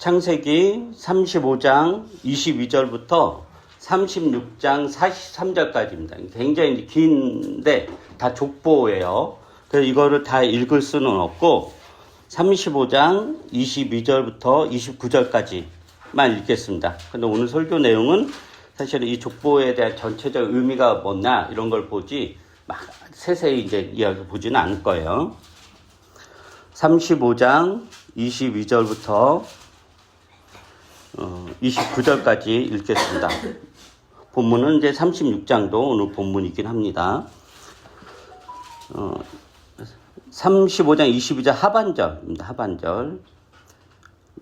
창세기 35장 22절부터 36장 43절까지입니다. 굉장히 긴데 다 족보예요. 그래서 이거를 다 읽을 수는 없고 35장 22절부터 29절까지만 읽겠습니다. 근데 오늘 설교 내용은 사실은 이 족보에 대한 전체적 의미가 뭐냐 이런 걸 보지 막 세세히 이제 이야기 보지는 않을 거예요. 35장 22절부터 29절까지 읽겠습니다. 본문은 이제 36장도 오늘 본문이긴 합니다. 35장 22절 하반절입니다. 하반절.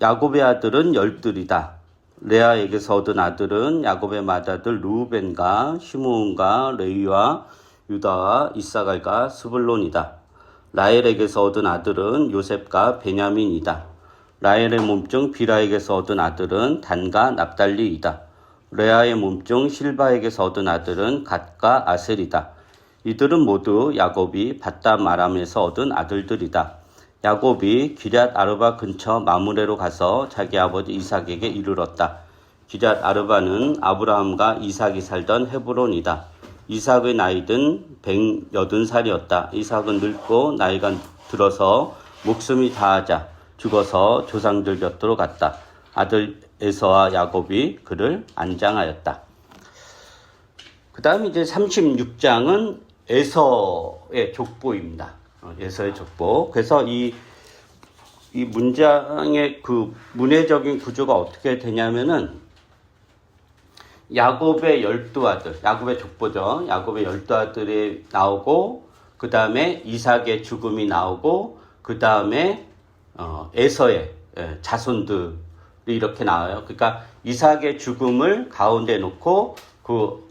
야곱의 아들은 열둘이다. 레아에게서 얻은 아들은 야곱의 맏아들 르우벤과 시므온과 레위와 유다와 이사갈과 스불론이다. 라헬에게서 얻은 아들은 요셉과 베냐민이다. 라헬의 몸종 비라에게서 얻은 아들은 단과 납달리이다. 레아의 몸종 실바에게서 얻은 아들은 갓과 아셀이다. 이들은 모두 야곱이 밧담 아람에서 얻은 아들들이다. 야곱이 기럇 아르바 근처 마므레로 가서 자기 아버지 이삭에게 이르렀다. 기럇 아르바는 아브라함과 이삭이 살던 헤브론이다. 이삭의 나이든 180살이었다. 이삭은 늙고 나이가 들어서 목숨이 다하자 죽어서 조상들 곁으로 갔다. 아들 에서와 야곱이 그를 안장하였다. 그 다음 이제 36장은 에서의 족보입니다. 에서의 족보. 그래서 이 문장의 그 문해적인 구조가 어떻게 되냐면은 야곱의 12아들, 야곱의 족보죠. 야곱의 12아들이 나오고 그 다음에 이삭의 죽음이 나오고 그 다음에 에서의 자손들이 이렇게 나와요. 그러니까 이삭의 죽음을 가운데 놓고 그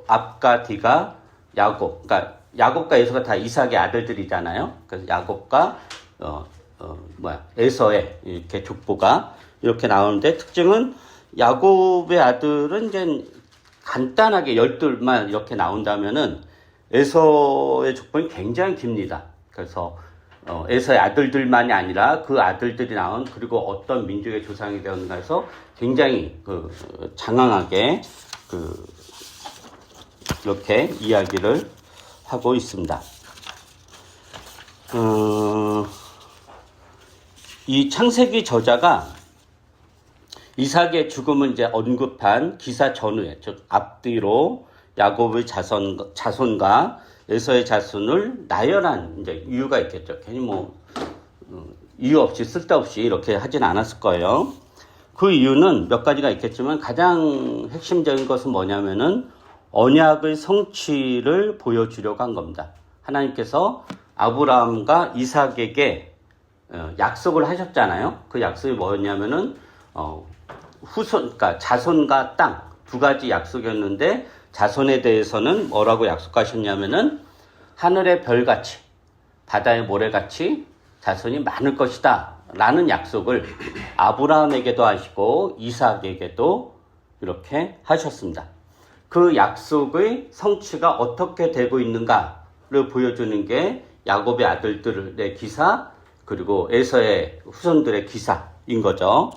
앞과 뒤가 야곱, 그러니까 야곱과 에서가 다 이삭의 아들들이잖아요. 그래서 야곱과 에서의 이렇게 족보가 이렇게 나오는데 특징은 야곱의 아들은 이제 간단하게 12만 이렇게 나온다면은 에서의 족보는 굉장히 깁니다. 그래서 에서의 아들들만이 아니라 그 아들들이 나온 그리고 어떤 민족의 조상이 되었는가 해서 굉장히 장황하게 이렇게 이야기를 하고 있습니다. 이 창세기 저자가 이삭의 죽음을 이제 언급한 기사 전후에, 즉 앞뒤로 야곱의 자손과 에서의 자손을 나열한 이제 이유가 있겠죠. 괜히 이유 없이 쓸데없이 이렇게 하진 않았을 거예요. 그 이유는 몇 가지가 있겠지만 가장 핵심적인 것은 뭐냐면은 언약의 성취를 보여주려고 한 겁니다. 하나님께서 아브라함과 이삭에게 약속을 하셨잖아요. 그 약속이 뭐였냐면은 그러니까 자손과 땅 두 가지 약속이었는데 자손에 대해서는 뭐라고 약속하셨냐면은 하늘의 별같이 바다의 모래같이 자손이 많을 것이다 라는 약속을 아브라함에게도 하시고 이삭에게도 이렇게 하셨습니다. 그 약속의 성취가 어떻게 되고 있는가를 보여주는 게 야곱의 아들들의 기사 그리고 에서의 후손들의 기사인 거죠.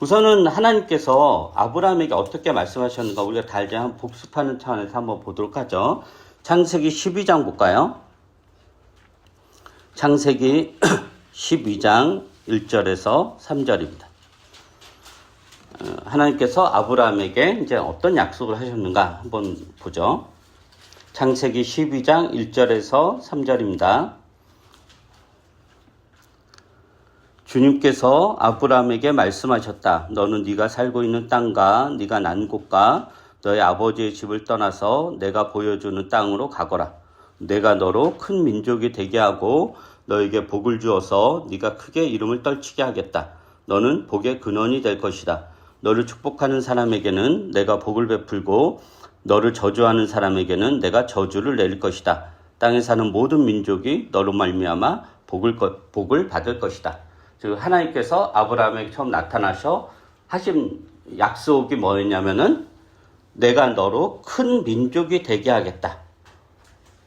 우선은 하나님께서 아브라함에게 어떻게 말씀하셨는가 우리가 달리 한번 복습하는 차원에서 한번 보도록 하죠. 창세기 12장 볼까요? 창세기 12장 1절에서 3절입니다. 하나님께서 아브라함에게 이제 어떤 약속을 하셨는가 한번 보죠. 창세기 12장 1절에서 3절입니다. 주님께서 아브라함에게 말씀하셨다. 너는 네가 살고 있는 땅과 네가 난 곳과 너의 아버지의 집을 떠나서 내가 보여주는 땅으로 가거라. 내가 너로 큰 민족이 되게 하고 너에게 복을 주어서 네가 크게 이름을 떨치게 하겠다. 너는 복의 근원이 될 것이다. 너를 축복하는 사람에게는 내가 복을 베풀고 너를 저주하는 사람에게는 내가 저주를 내릴 것이다. 땅에 사는 모든 민족이 너로 말미암아 복을 받을 것이다. 즉 하나님께서 아브라함에게 처음 나타나셔 하신 약속이 뭐였냐면은 내가 너로 큰 민족이 되게 하겠다.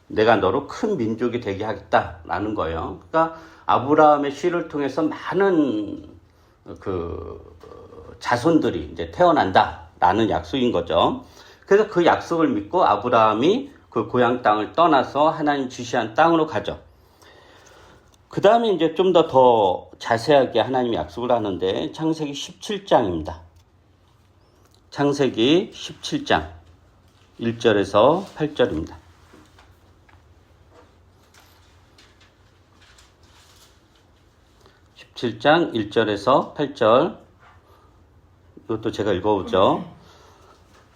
내가 너로 큰 민족이 되게 하겠다라는 거예요. 그러니까 아브라함의 씨를 통해서 많은 자손들이 이제 태어난다라는 약속인 거죠. 그래서 그 약속을 믿고 아브라함이 그 고향 땅을 떠나서 하나님 지시한 땅으로 가죠. 그 다음에 이제 좀 더 자세하게 하나님이 약속을 하는데 창세기 17장입니다. 창세기 17장 1절에서 8절입니다. 17장 1절에서 8절 이것도 제가 읽어보죠.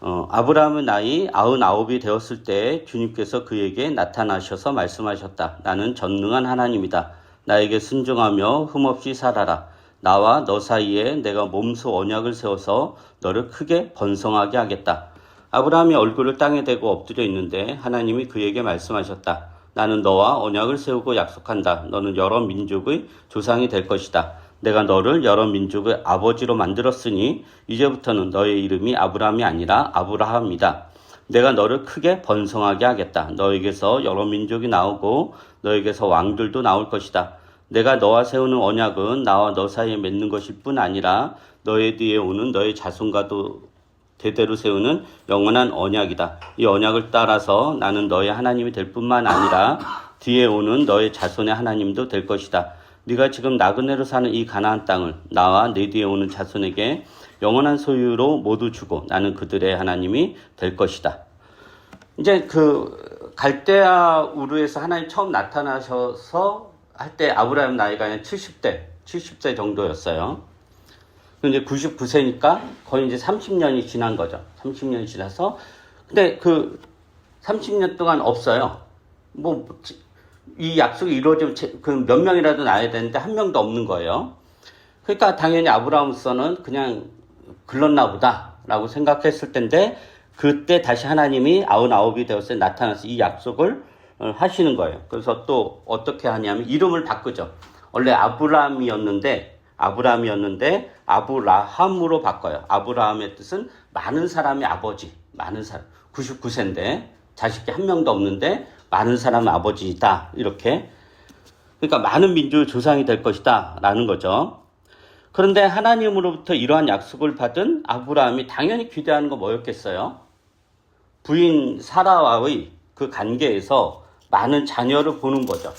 아브라함의 나이 99이 되었을 때 주님께서 그에게 나타나셔서 말씀하셨다. 나는 전능한 하나님이다. 나에게 순종하며 흠없이 살아라. 나와 너 사이에 내가 몸소 언약을 세워서 너를 크게 번성하게 하겠다. 아브라함이 얼굴을 땅에 대고 엎드려 있는데 하나님이 그에게 말씀하셨다. 나는 너와 언약을 세우고 약속한다. 너는 여러 민족의 조상이 될 것이다. 내가 너를 여러 민족의 아버지로 만들었으니 이제부터는 너의 이름이 아브라함이 아니라 아브라함이다. 내가 너를 크게 번성하게 하겠다. 너에게서 여러 민족이 나오고 너에게서 왕들도 나올 것이다. 내가 너와 세우는 언약은 나와 너 사이에 맺는 것일 뿐 아니라 너의 뒤에 오는 너의 자손과도 대대로 세우는 영원한 언약이다. 이 언약을 따라서 나는 너의 하나님이 될 뿐만 아니라 뒤에 오는 너의 자손의 하나님도 될 것이다. 네가 지금 나그네로 사는 이 가나안 땅을 나와 내 뒤에 오는 자손에게 영원한 소유로 모두 주고 나는 그들의 하나님이 될 것이다. 이제 갈대아 우르에서 하나님 처음 나타나셔서 할 때 아브라함 나이가 70세 정도였어요. 이제 99세니까 거의 이제 30년이 지난 거죠. 30년이 지나서. 근데 30년 동안 없어요. 이 약속이 이루어지면 몇 명이라도 나야 되는데 한 명도 없는 거예요. 그러니까 당연히 아브라함으로서는 그냥 글렀나 보다라고 생각했을 텐데 그때 다시 하나님이 99이 되었을 때 나타나서 이 약속을 하시는 거예요. 그래서 또 어떻게 하냐면 이름을 바꾸죠. 원래 아브라함이었는데 아브라함으로 바꿔요. 아브라함의 뜻은 많은 사람의 아버지, 많은 사람. 99세인데 자식이 한 명도 없는데 많은 사람의 아버지이다. 이렇게. 그러니까 많은 민족의 조상이 될 것이다. 라는 거죠. 그런데 하나님으로부터 이러한 약속을 받은 아브라함이 당연히 기대하는 거 뭐였겠어요? 부인 사라와의 그 관계에서 많은 자녀를 보는 거죠.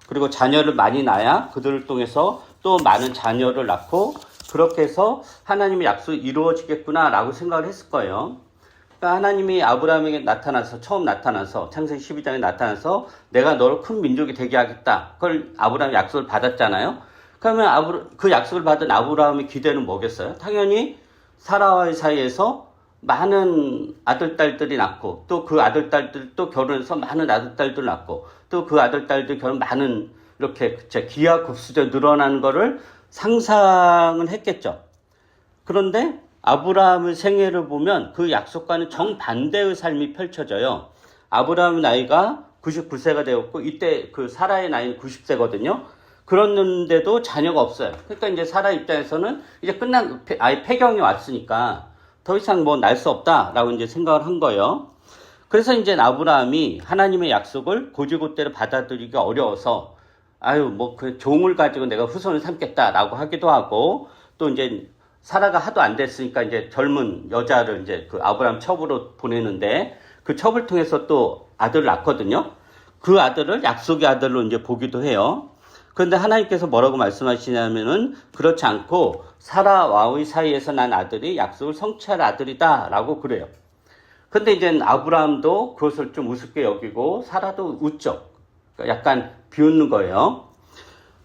그리고 자녀를 많이 낳아야 그들을 통해서 또 많은 자녀를 낳고 그렇게 해서 하나님의 약속이 이루어지겠구나 라고 생각을 했을 거예요. 그러니까 하나님이 아브라함에게 처음 나타나서 창세기 12장에 나타나서 내가 너를 큰 민족이 되게 하겠다. 그걸 아브라함이 약속을 받았잖아요. 그러면 그 약속을 받은 아브라함의 기대는 뭐겠어요? 당연히 사라와의 사이에서 많은 아들, 딸들이 낳고 또 그 아들, 딸들 또 결혼해서 많은 아들, 딸들 낳고 또 그 아들, 딸들 결혼 많은 이렇게 기하급수적으로 늘어나는 거를 상상은 했겠죠. 그런데 아브라함의 생애를 보면 그 약속과는 정반대의 삶이 펼쳐져요. 아브라함의 나이가 99세가 되었고 이때 그 사라의 나이는 90세거든요. 그런데도 자녀가 없어요. 그러니까 이제 사라 입장에서는 이제 아예 폐경이 왔으니까 더 이상 날 수 없다라고 이제 생각을 한 거예요. 그래서 이제 아브라함이 하나님의 약속을 고지고대로 받아들이기가 어려워서 그 종을 가지고 내가 후손을 삼겠다라고 하기도 하고 또 이제 사라가 하도 안 됐으니까 이제 젊은 여자를 이제 그 아브라함 첩으로 보내는데 그 첩을 통해서 또 아들을 낳거든요. 그 아들을 약속의 아들로 이제 보기도 해요. 그런데 하나님께서 뭐라고 말씀하시냐면은 그렇지 않고 사라와의 사이에서 난 아들이 약속을 성취할 아들이다 라고 그래요. 근데 이제 아브라함도 그것을 좀 우습게 여기고 사라도 웃죠. 그러니까 약간 비웃는 거예요.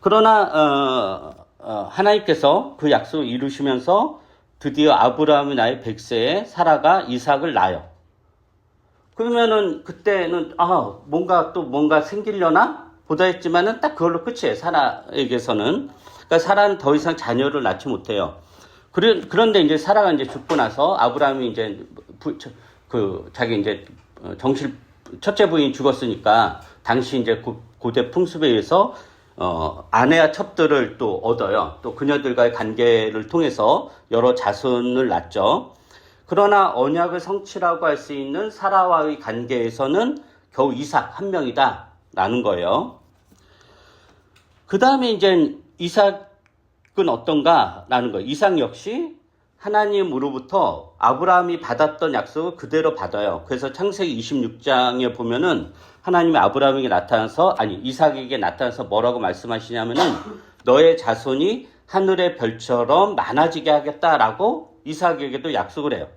그러나 하나님께서 그 약속을 이루시면서 드디어 아브라함의 나이 100세에 사라가 이삭을 낳아요. 그러면은 그때는 뭔가 생기려나 보다 했지만은 딱 그걸로 끝이에요. 사라에게서는. 그러니까 사라는 더 이상 자녀를 낳지 못해요. 그런데 이제 사라가 이제 죽고 나서 아브라함이 이제 자기 이제 첫째 부인이 죽었으니까 당시 이제 고대 풍습에 의해서 아내와 첩들을 또 얻어요. 또 그녀들과의 관계를 통해서 여러 자손을 낳죠. 그러나 언약을 성취라고 할 수 있는 사라와의 관계에서는 겨우 이삭 한 명이다 라는 거예요. 그 다음에 이제 이삭을 어떤가라는 거예요. 이삭 역시 하나님으로부터 아브라함이 받았던 약속을 그대로 받아요. 그래서 창세기 26장에 보면은 하나님이 아브라함에게 나타나서, 이삭에게 나타나서 뭐라고 말씀하시냐면은 너의 자손이 하늘의 별처럼 많아지게 하겠다라고 이삭에게도 약속을 해요.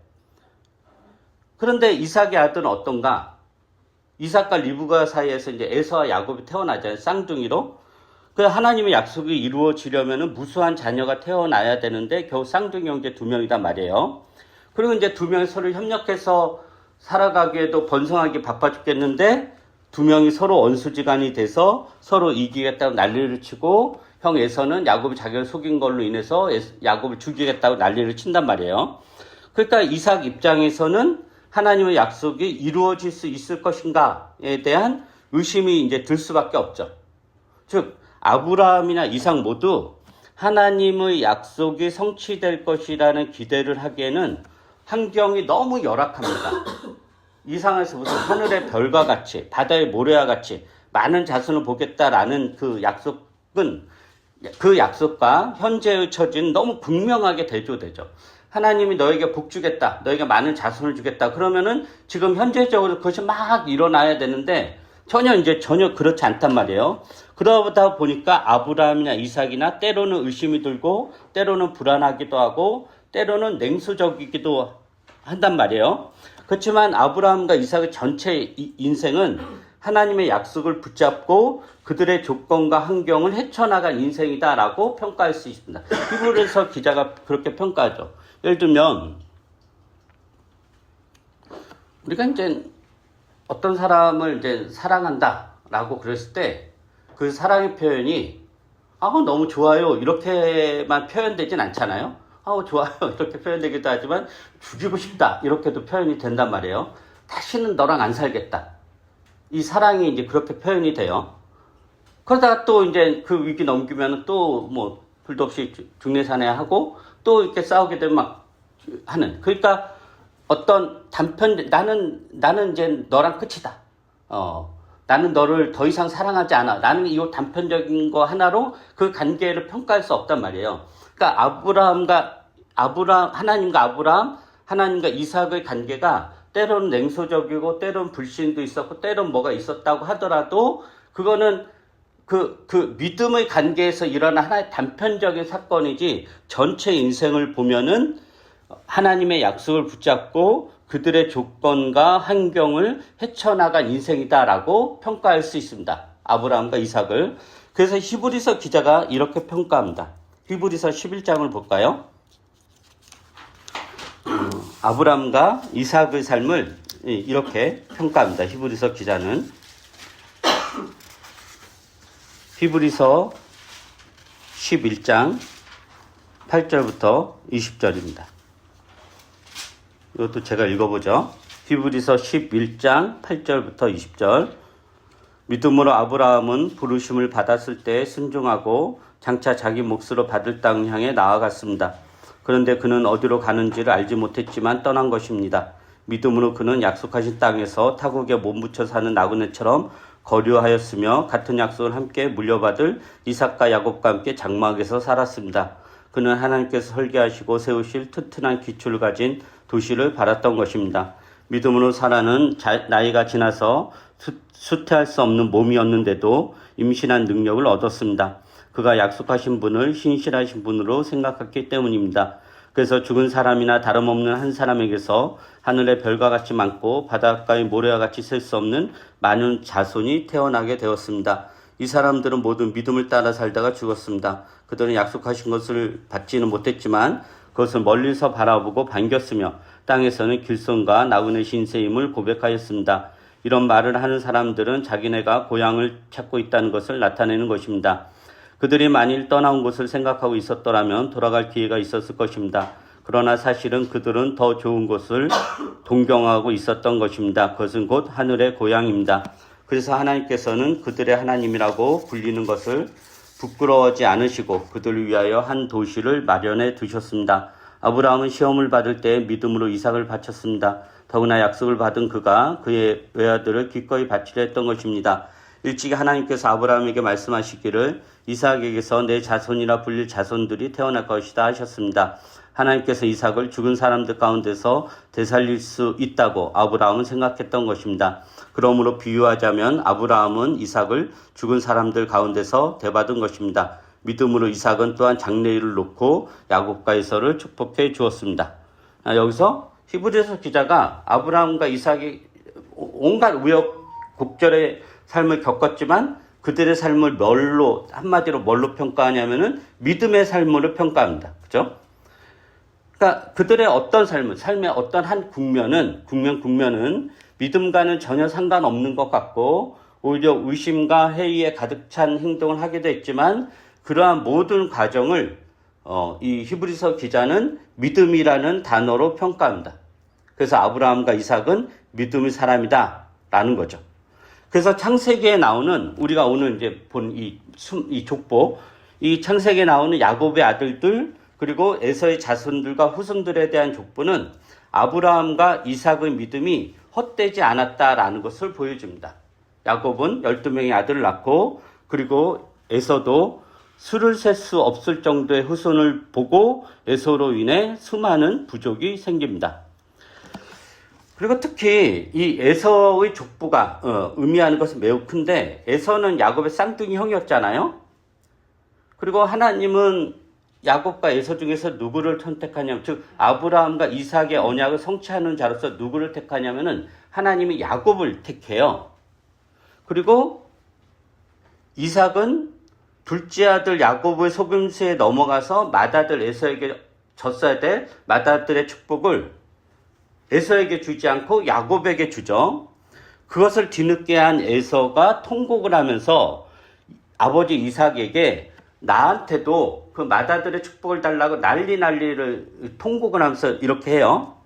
그런데 이삭의 아들은 어떤가? 이삭과 리브가 사이에서 이제 에서와 야곱이 태어나잖아요. 쌍둥이로. 그 하나님의 약속이 이루어지려면은 무수한 자녀가 태어나야 되는데 겨우 쌍둥이 형제 2명이단 말이에요. 그리고 이제 2명이 서로 협력해서 살아가기에도 번성하기 바빠 죽겠는데 2명이 서로 원수지간이 돼서 서로 이기겠다고 난리를 치고 형 에서는 야곱이 자기를 속인 걸로 인해서 야곱을 죽이겠다고 난리를 친단 말이에요. 그러니까 이삭 입장에서는 하나님의 약속이 이루어질 수 있을 것인가에 대한 의심이 이제 들 수밖에 없죠. 즉 아브라함이나 이삭 모두 하나님의 약속이 성취될 것이라는 기대를 하기에는 환경이 너무 열악합니다. 이 상황에서 무슨 하늘의 별과 같이 바다의 모래와 같이 많은 자손을 보겠다라는 그 약속은 그 약속과 현재의 처지는 너무 극명하게 대조되죠. 하나님이 너에게 복 주겠다, 너에게 많은 자손을 주겠다. 그러면은 지금 현재적으로 그것이 막 일어나야 되는데 전혀 그렇지 않단 말이에요. 그러다 보니까 아브라함이나 이삭이나 때로는 의심이 들고 때로는 불안하기도 하고 때로는 냉소적이기도 한단 말이에요. 그렇지만 아브라함과 이삭의 전체 인생은 하나님의 약속을 붙잡고 그들의 조건과 환경을 헤쳐나간 인생이다라고 평가할 수 있습니다. 히브리서 기자가 그렇게 평가하죠. 예를 들면 우리가 이제 어떤 사람을 이제 사랑한다라고 그랬을 때 그 사랑의 표현이 너무 좋아요 이렇게만 표현되진 않잖아요. 좋아요 이렇게 표현되기도 하지만 죽이고 싶다 이렇게도 표현이 된단 말이에요. 다시는 너랑 안 살겠다. 이 사랑이 이제 그렇게 표현이 돼요. 그러다가 또 이제 그 위기 넘기면 또 뭐 불도 없이 중내사내하고 또 이렇게 싸우게 되면 막 하는. 그러니까 어떤 단편 나는 이제 너랑 끝이다. 나는 너를 더 이상 사랑하지 않아. 나는 이 단편적인 거 하나로 그 관계를 평가할 수 없단 말이에요. 그러니까 하나님과 아브라함, 하나님과 이삭의 관계가 때로는 냉소적이고 때로는 불신도 있었고 때로는 뭐가 있었다고 하더라도 그거는 그 믿음의 관계에서 일어난 하나의 단편적인 사건이지 전체 인생을 보면은 하나님의 약속을 붙잡고 그들의 조건과 환경을 헤쳐나간 인생이다라고 평가할 수 있습니다. 아브라함과 이삭을. 그래서 히브리서 기자가 이렇게 평가합니다. 히브리서 11장을 볼까요? 아브라함과 이삭의 삶을 이렇게 평가합니다. 히브리서 기자는. 히브리서 11장 8절부터 20절입니다. 이것도 제가 읽어보죠. 히브리서 11장 8절부터 20절. 믿음으로 아브라함은 부르심을 받았을 때 순종하고 장차 자기 몫으로 받을 땅을 향해 나아갔습니다. 그런데 그는 어디로 가는지를 알지 못했지만 떠난 것입니다. 믿음으로 그는 약속하신 땅에서 타국에 몸붙여 사는 나그네처럼 거류하였으며 같은 약속을 함께 물려받을 이삭과 야곱과 함께 장막에서 살았습니다. 그는 하나님께서 설계하시고 세우실 튼튼한 기초를 가진 도시를 바랐던 것입니다. 믿음으로 사라는 나이가 지나서 수태할 수 없는 몸이었는데도 임신한 능력을 얻었습니다. 그가 약속하신 분을 신실하신 분으로 생각했기 때문입니다. 그래서 죽은 사람이나 다름없는 한 사람에게서 하늘의 별과 같이 많고 바닷가의 모래와 같이 셀 수 없는 많은 자손이 태어나게 되었습니다. 이 사람들은 모두 믿음을 따라 살다가 죽었습니다. 그들은 약속하신 것을 받지는 못했지만 그것을 멀리서 바라보고 반겼으며 땅에서는 길손과 나그네 신세임을 고백하였습니다. 이런 말을 하는 사람들은 자기네가 고향을 찾고 있다는 것을 나타내는 것입니다. 그들이 만일 떠나온 곳을 생각하고 있었더라면 돌아갈 기회가 있었을 것입니다. 그러나 사실은 그들은 더 좋은 곳을 동경하고 있었던 것입니다. 그것은 곧 하늘의 고향입니다. 그래서 하나님께서는 그들의 하나님이라고 불리는 것을 부끄러워하지 않으시고 그들을 위하여 한 도시를 마련해 두셨습니다. 아브라함은 시험을 받을 때 믿음으로 이삭을 바쳤습니다. 더구나 약속을 받은 그가 그의 외아들을 기꺼이 바치려 했던 것입니다. 일찍이 하나님께서 아브라함에게 말씀하시기를 이삭에게서 내 자손이라 불릴 자손들이 태어날 것이다 하셨습니다. 하나님께서 이삭을 죽은 사람들 가운데서 되살릴 수 있다고 아브라함은 생각했던 것입니다. 그러므로 비유하자면 아브라함은 이삭을 죽은 사람들 가운데서 대받은 것입니다. 믿음으로 이삭은 또한 장래일을 놓고 야곱과 에서를 축복해 주었습니다. 여기서 히브리서 기자가 아브라함과 이삭이 온갖 우여곡절의 삶을 겪었지만 그들의 삶을 한마디로 뭘로 평가하냐면은 믿음의 삶으로 평가합니다. 그죠? 그러니까 그들의 어떤 삶의 어떤 한 국면은 믿음과는 전혀 상관없는 것 같고 오히려 의심과 회의에 가득 찬 행동을 하게 됐지만 그러한 모든 과정을 이 히브리서 기자는 믿음이라는 단어로 평가합니다. 그래서 아브라함과 이삭은 믿음의 사람이다 라는 거죠. 그래서 창세기에 나오는 우리가 오늘 이제 본 이 족보, 이 창세기에 나오는 야곱의 아들들 그리고 에서의 자손들과 후손들에 대한 족보는 아브라함과 이삭의 믿음이 헛되지 않았다라는 것을 보여줍니다. 야곱은 12명의 아들을 낳고 그리고 에서도 수를 셀 수 없을 정도의 후손을 보고 에서로 인해 수많은 부족이 생깁니다. 그리고 특히 이 에서의 족보가 의미하는 것은 매우 큰데 에서는 야곱의 쌍둥이 형이었잖아요. 그리고 하나님은 야곱과 에서 중에서 누구를 선택하냐면 즉 아브라함과 이삭의 언약을 성취하는 자로서 누구를 택하냐면은 하나님이 야곱을 택해요. 그리고 이삭은 둘째 아들 야곱의 속임수에 넘어가서 맏아들 에서에게 줬어야 될 맏아들의 축복을 에서에게 주지 않고 야곱에게 주죠. 그것을 뒤늦게 한 에서가 통곡을 하면서 아버지 이삭에게 나한테도 그 맏아들의 축복을 달라고 난리를 통곡을 하면서 이렇게 해요.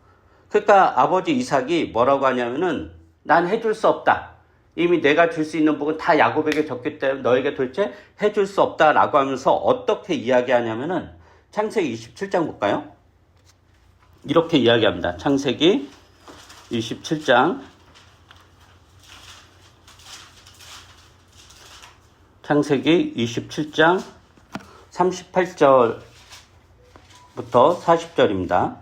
그러니까 아버지 이삭이 뭐라고 하냐면은 난 해줄 수 없다. 이미 내가 줄 수 있는 복은 다 야곱에게 줬기 때문에 너에게 도대체 해줄 수 없다라고 하면서 어떻게 이야기하냐면은 창세기 27장 볼까요? 이렇게 이야기합니다. 창세기 27장 창세기 27장 38절부터 40절입니다.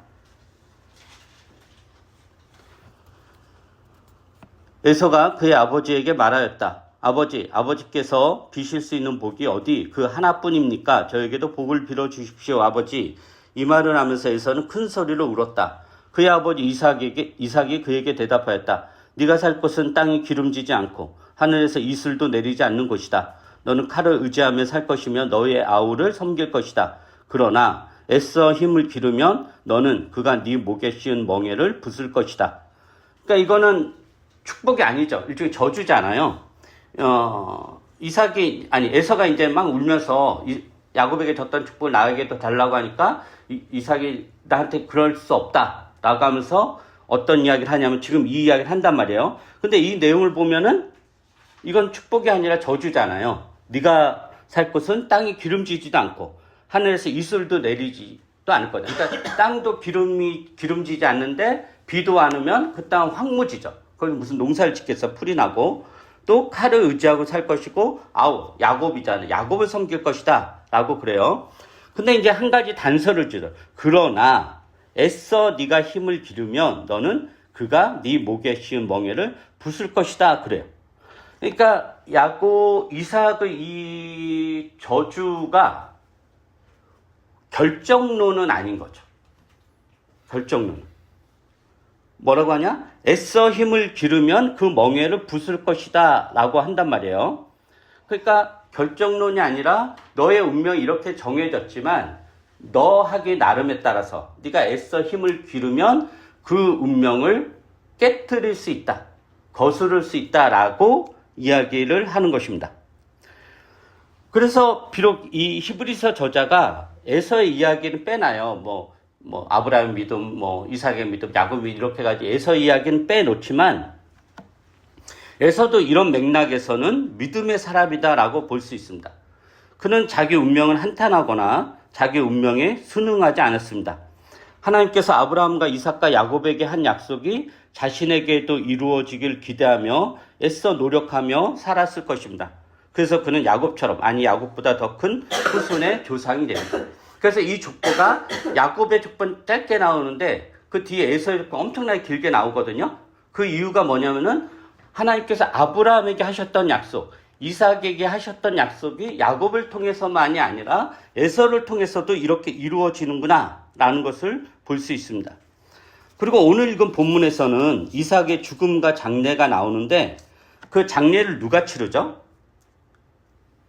에서가 그의 아버지에게 말하였다. 아버지께서 비실 수 있는 복이 어디 그 하나뿐입니까? 저에게도 복을 빌어 주십시오, 아버지. 이 말을 하면서 에서는 큰 소리로 울었다. 그의 아버지 이삭이 그에게 대답하였다. 네가 살 곳은 땅이 기름지지 않고 하늘에서 이슬도 내리지 않는 곳이다. 너는 칼을 의지하며 살 것이며 너의 아우를 섬길 것이다. 그러나 애써 힘을 기르면 너는 그가 네 목에 씌운 멍에를 부술 것이다. 그러니까 이거는 축복이 아니죠. 일종의 저주잖아요. 에서가 이제 막 울면서 야곱에게 줬던 축복을 나에게도 달라고 하니까 이삭이 나한테 그럴 수 없다 라고 하면서 어떤 이야기를 하냐면 지금 이 이야기를 한단 말이에요. 근데 이 내용을 보면은 이건 축복이 아니라 저주잖아요. 네가 살 곳은 땅이 기름지지도 않고 하늘에서 이슬도 내리지도 않을 거다. 그러니까 땅도 기름지지 않는데 비도 안 오면 그 땅은 황무지죠. 거기 무슨 농사를 짓겠어. 풀이 나고 또 칼을 의지하고 살 것이고 야곱이잖아요. 야곱을 섬길 것이다 라고 그래요. 근데 이제 한 가지 단서를 주죠. 그러나 애써 네가 힘을 기르면 너는 그가 네 목에 씌운 멍에를 부술 것이다 그래요. 그러니까 이삭의 이 저주가 결정론은 아닌 거죠. 결정론. 뭐라고 하냐? 애써 힘을 기르면 그 멍에를 부술 것이다 라고 한단 말이에요. 그러니까 결정론이 아니라 너의 운명이 이렇게 정해졌지만 너 하기 나름에 따라서 네가 애써 힘을 기르면 그 운명을 깨트릴 수 있다. 거스를 수 있다라고 이야기를 하는 것입니다. 그래서 비록 이 히브리서 저자가 에서의 이야기는 빼놔요. 아브라함의 믿음, 이삭의 믿음, 야곱의 믿음 이렇게 가지고 에서 이야기는 빼놓지만 에서도 이런 맥락에서는 믿음의 사람이다라고 볼 수 있습니다. 그는 자기 운명을 한탄하거나 자기 운명에 순응하지 않았습니다. 하나님께서 아브라함과 이삭과 야곱에게 한 약속이 자신에게도 이루어지길 기대하며 애써 노력하며 살았을 것입니다. 그래서 그는 야곱처럼, 아니 야곱보다 더 큰 후손의 조상이 됩니다. 그래서 이 족보가 야곱의 족보는 짧게 나오는데 그 뒤에 에서의 족보가 엄청나게 길게 나오거든요. 그 이유가 뭐냐면은 하나님께서 아브라함에게 하셨던 약속, 이삭에게 하셨던 약속이 야곱을 통해서만이 아니라 에서를 통해서도 이렇게 이루어지는구나 라는 것을 볼 수 있습니다. 그리고 오늘 읽은 본문에서는 이삭의 죽음과 장례가 나오는데 그 장례를 누가 치르죠?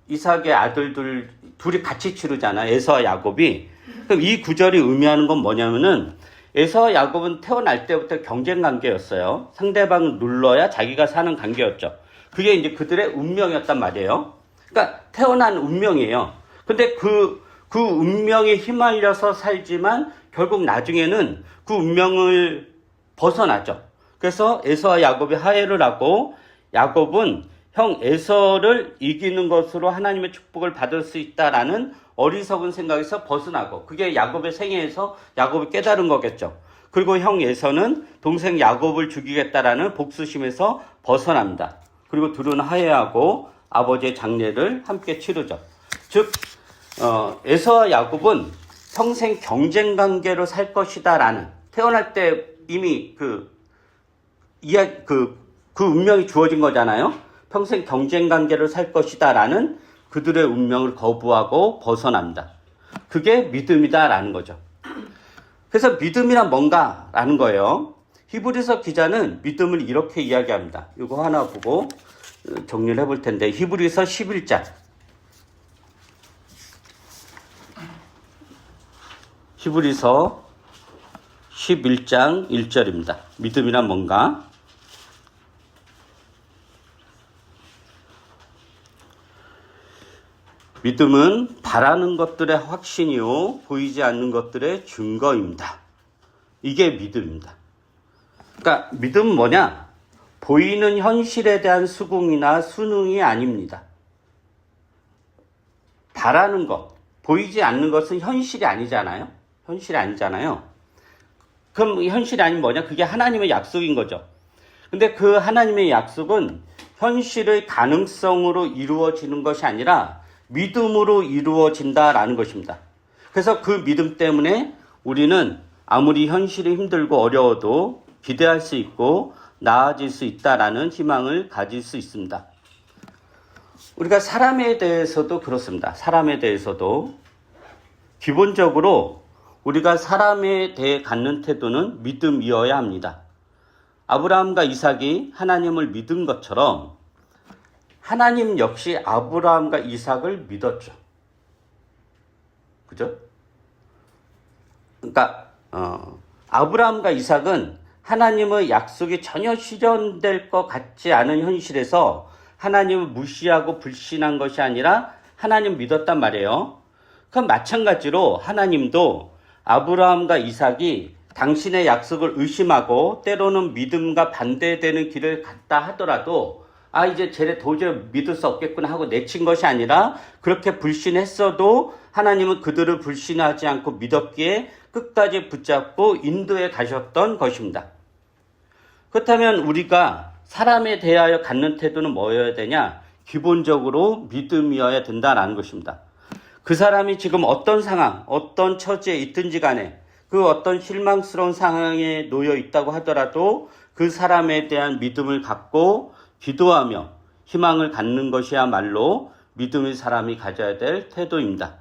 이삭의 아들들 둘이 같이 치르잖아. 에서와 야곱이. 그럼 이 구절이 의미하는 건 뭐냐면은 에서와 야곱은 태어날 때부터 경쟁 관계였어요. 상대방을 눌러야 자기가 사는 관계였죠. 그게 이제 그들의 운명이었단 말이에요. 그러니까 태어난 운명이에요. 근데 그 운명에 휘말려서 살지만 결국 나중에는 그 운명을 벗어나죠. 그래서 에서와 야곱이 화해를 하고 야곱은 형 에서를 이기는 것으로 하나님의 축복을 받을 수 있다라는 어리석은 생각에서 벗어나고, 그게 야곱의 생애에서 야곱이 깨달은 거겠죠. 그리고 형 에서는 동생 야곱을 죽이겠다라는 복수심에서 벗어납니다. 그리고 둘은 화해하고 아버지의 장례를 함께 치르죠. 즉 에서와 야곱은 평생 경쟁 관계로 살 것이다라는, 태어날 때 이미 그 운명이 주어진 거잖아요. 평생 경쟁 관계로 살 것이다라는 그들의 운명을 거부하고 벗어납니다. 그게 믿음이다라는 거죠. 그래서 믿음이란 뭔가라는 거예요. 히브리서 기자는 믿음을 이렇게 이야기합니다. 이거 하나 보고 정리를 해볼 텐데, 히브리서 11장. 히브리서 11장 1절입니다. 믿음이란 뭔가? 믿음은 바라는 것들의 확신이요 보이지 않는 것들의 증거입니다. 이게 믿음입니다. 그러니까 믿음은 뭐냐? 보이는 현실에 대한 수긍이나 순응이 아닙니다. 바라는 것, 보이지 않는 것은 현실이 아니잖아요. 현실이 아니잖아요. 그럼 현실이 아니면 뭐냐? 그게 하나님의 약속인 거죠. 근데 그 하나님의 약속은 현실의 가능성으로 이루어지는 것이 아니라 믿음으로 이루어진다라는 것입니다. 그래서 그 믿음 때문에 우리는 아무리 현실이 힘들고 어려워도 기대할 수 있고 나아질 수 있다라는 희망을 가질 수 있습니다. 우리가 사람에 대해서도 그렇습니다. 사람에 대해서도 기본적으로 우리가 사람에 대해 갖는 태도는 믿음이어야 합니다. 아브라함과 이삭이 하나님을 믿은 것처럼 하나님 역시 아브라함과 이삭을 믿었죠. 그죠? 그러니까 아브라함과 이삭은 하나님의 약속이 전혀 실현될 것 같지 않은 현실에서 하나님을 무시하고 불신한 것이 아니라 하나님 믿었단 말이에요. 그럼 마찬가지로 하나님도 아브라함과 이삭이 당신의 약속을 의심하고 때로는 믿음과 반대되는 길을 갔다 하더라도 이제 쟤네 도저히 믿을 수 없겠구나 하고 내친 것이 아니라 그렇게 불신했어도 하나님은 그들을 불신하지 않고 믿었기에 끝까지 붙잡고 인도에 가셨던 것입니다. 그렇다면 우리가 사람에 대하여 갖는 태도는 뭐여야 되냐? 기본적으로 믿음이어야 된다는 것입니다. 그 사람이 지금 어떤 상황, 어떤 처지에 있든지 간에 그 어떤 실망스러운 상황에 놓여 있다고 하더라도 그 사람에 대한 믿음을 갖고 기도하며 희망을 갖는 것이야말로 믿음의 사람이 가져야 될 태도입니다.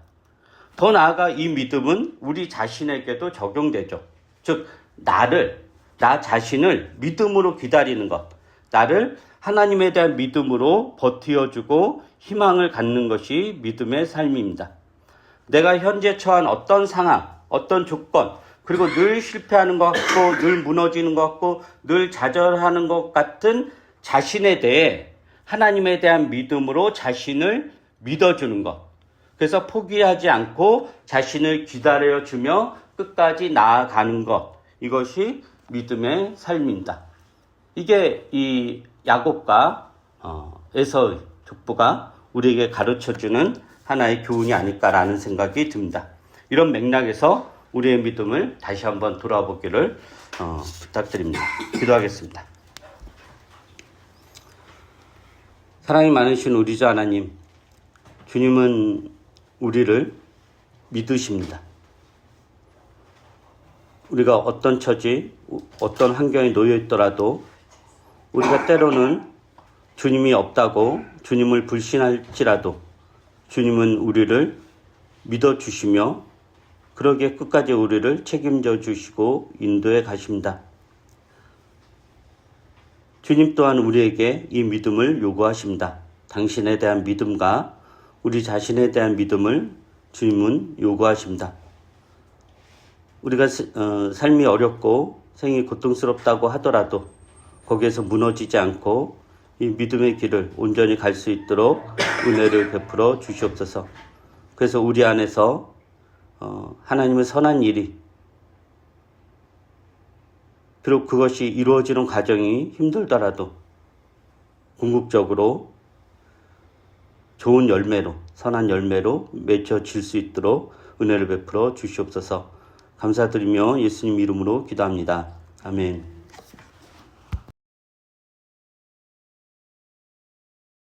더 나아가 이 믿음은 우리 자신에게도 적용되죠. 즉, 나 자신을 믿음으로 기다리는 것, 나를 하나님에 대한 믿음으로 버티어주고 희망을 갖는 것이 믿음의 삶입니다. 내가 현재 처한 어떤 상황, 어떤 조건, 그리고 늘 실패하는 것 같고 늘 무너지는 것 같고 늘 좌절하는 것 같은 자신에 대해 하나님에 대한 믿음으로 자신을 믿어주는 것. 그래서 포기하지 않고 자신을 기다려주며 끝까지 나아가는 것. 이것이 믿음의 삶입니다. 이게 이 야곱과 에서의 족보가 우리에게 가르쳐주는 하나의 교훈이 아닐까라는 생각이 듭니다. 이런 맥락에서 우리의 믿음을 다시 한번 돌아보기를 부탁드립니다. 기도하겠습니다. 사랑이 많으신 우리 주 하나님, 주님은 우리를 믿으십니다. 우리가 어떤 처지, 어떤 환경에 놓여 있더라도 우리가 때로는 주님이 없다고 주님을 불신할지라도 주님은 우리를 믿어주시며 그러기에 끝까지 우리를 책임져 주시고 인도해 가십니다. 주님 또한 우리에게 이 믿음을 요구하십니다. 당신에 대한 믿음과 우리 자신에 대한 믿음을 주님은 요구하십니다. 우리가 삶이 어렵고 생이 고통스럽다고 하더라도 거기에서 무너지지 않고 이 믿음의 길을 온전히 갈 수 있도록 은혜를 베풀어 주시옵소서. 그래서 우리 안에서 하나님의 선한 일이 비록 그것이 이루어지는 과정이 힘들더라도 궁극적으로 좋은 열매로, 선한 열매로 맺혀질 수 있도록 은혜를 베풀어 주시옵소서. 감사드리며 예수님 이름으로 기도합니다. 아멘.